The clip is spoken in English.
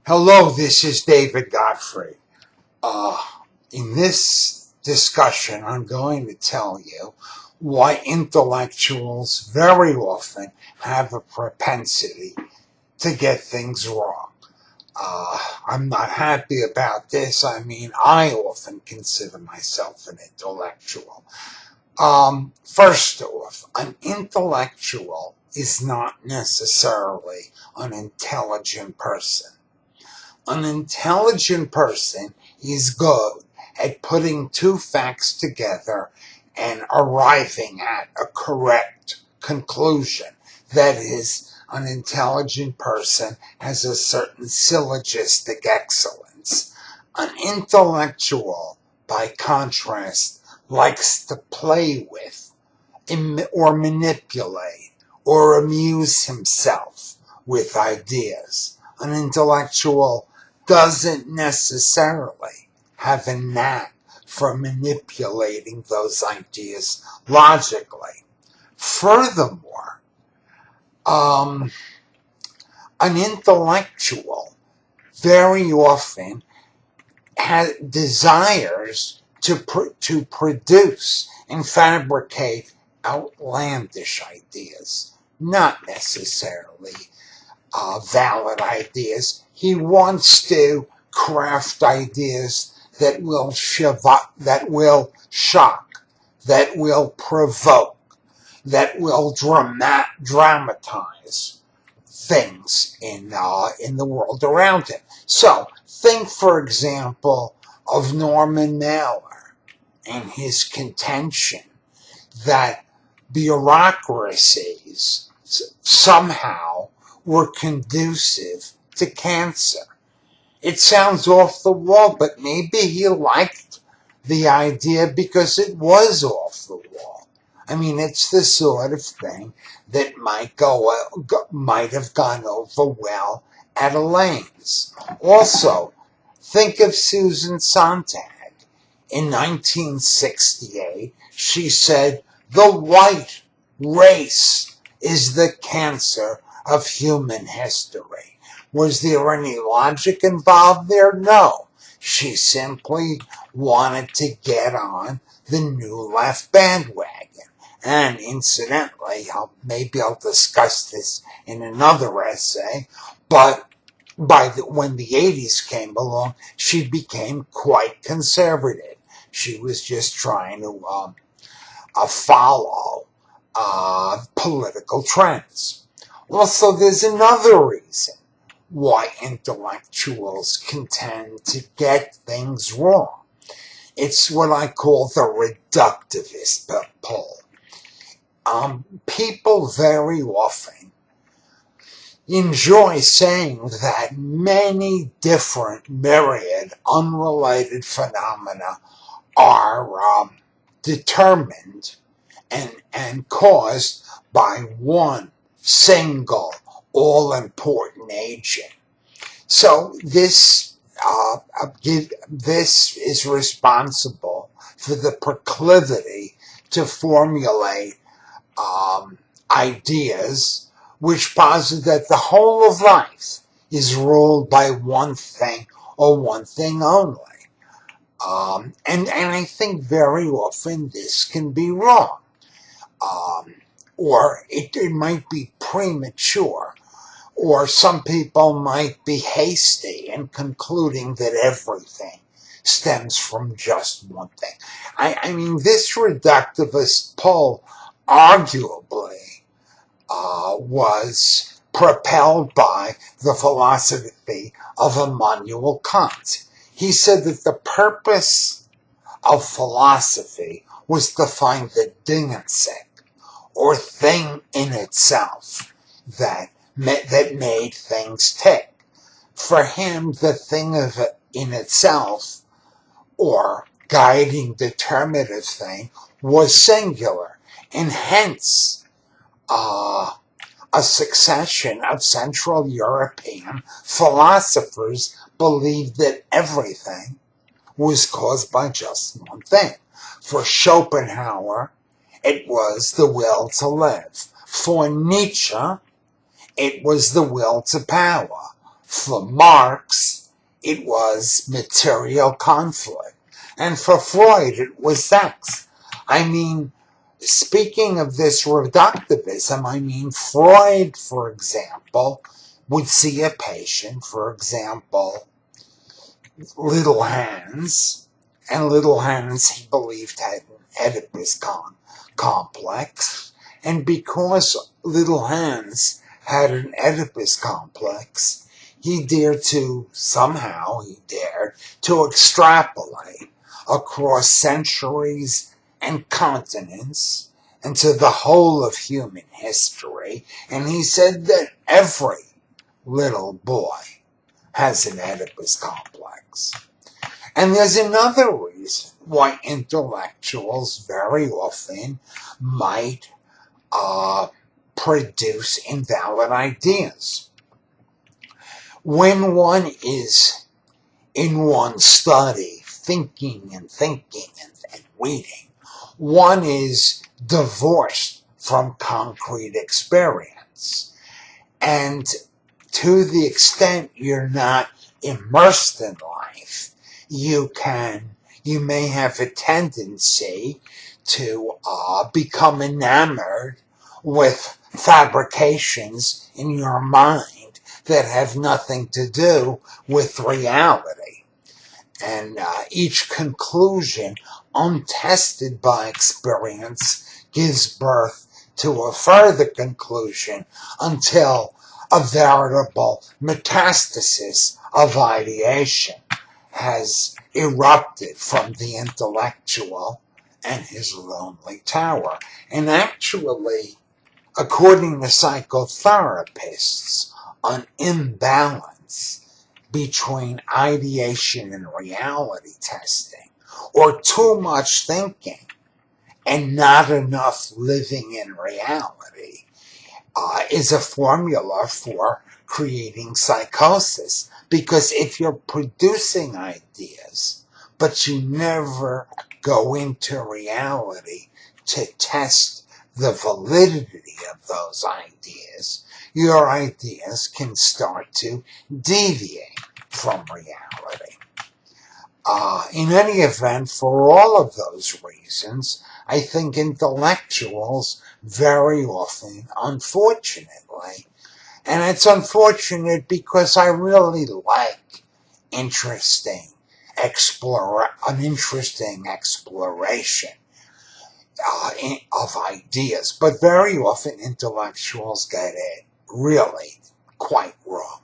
Hello, this is David Godfrey. Uh, in this discussion, I'm going to tell you why intellectuals very often have a propensity to get things wrong. I'm not happy about this. I often consider myself an intellectual. First off, an intellectual is not necessarily an intelligent person. An intelligent person is good at putting two facts together and arriving at a correct conclusion. That is, an intelligent person has a certain syllogistic excellence. An intellectual, by contrast, likes to play with or manipulate or amuse himself with ideas. An intellectual doesn't necessarily have a knack for manipulating those ideas logically. Furthermore, an intellectual very often desires to produce and fabricate outlandish ideas, not necessarily valid ideas. He wants to craft ideas that will that will shock, that will provoke, that will dramatize things in the world around him. So think, for example, of Norman Mailer and his contention that bureaucracies somehow were conducive to cancer. It sounds off the wall, but maybe he liked the idea because it was off the wall. It's the sort of thing that might have gone over well at Elaine's. Also, think of Susan Sontag. In 1968, she said, "The white race is the cancer of human history." Was there any logic involved there? No. She simply wanted to get on the New Left bandwagon. And incidentally, maybe I'll discuss this in another essay, but when the 80s came along, she became quite conservative. She was just trying to follow political trends. Also, there's another reason why intellectuals can tend to get things wrong. It's what I call the reductivist pull. People very often enjoy saying that many different, myriad, unrelated phenomena are determined and caused by one single all-important agent. So this is responsible for the proclivity to formulate ideas which posit that the whole of life is ruled by one thing or one thing only. And I think very often this can be wrong. Or it might be premature. Or some people might be hasty in concluding that everything stems from just one thing. This reductivist pull arguably was propelled by the philosophy of Immanuel Kant. He said that the purpose of philosophy was to find the Ding in sich, or thing in itself, that made things tick. For him, the thing in itself, or guiding determinative thing, was singular, and hence a succession of Central European philosophers believed that everything was caused by just one thing. For Schopenhauer, it was the will to live. For Nietzsche, it was the will to power. For Marx, it was material conflict. And for Freud, it was sex. I mean, speaking of this reductivism, Freud, for example, would see a patient, for example, Little Hans, and Little Hans he believed had an Oedipus complex, and because Little Hans had an Oedipus complex, he dared to extrapolate across centuries and continents and to the whole of human history, and he said that every little boy has an Oedipus complex. And there's another reason why intellectuals very often might produce invalid ideas. When one is in one's study, thinking and reading, one is divorced from concrete experience. And to the extent you're not immersed in life, you may have a tendency to become enamored with fabrications in your mind that have nothing to do with reality. And each conclusion, untested by experience, gives birth to a further conclusion until a veritable metastasis of ideation has erupted from the intellectual and his lonely tower. And actually, according to psychotherapists, an imbalance between ideation and reality testing, or too much thinking and not enough living in reality, is a formula for creating psychosis. Because if you're producing ideas, but you never go into reality to test the validity of those ideas, your ideas can start to deviate from reality. In any event, for all of those reasons, I think intellectuals very often, unfortunately, and it's unfortunate because I really like an interesting exploration of ideas, but very often intellectuals get it really quite wrong.